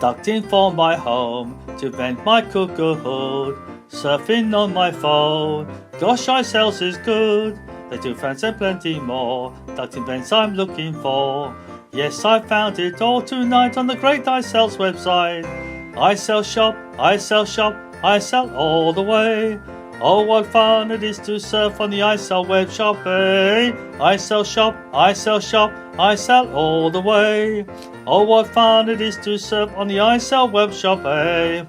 Ducked in from my home to vent my cuckoo-hood. Surfing on my phone, gosh, iCells is good. They do fans and plenty more. Ducked in vents I'm looking for. Yes, I found it all tonight on the great iCells website. iCell shop, iCell shop, iCell all the way. Oh, what fun it is to surf on the iCell web shop, eh? iCell shop, iCell shop, iCell all the way. Oh, what fun it is to surf on the iCell web shop, eh?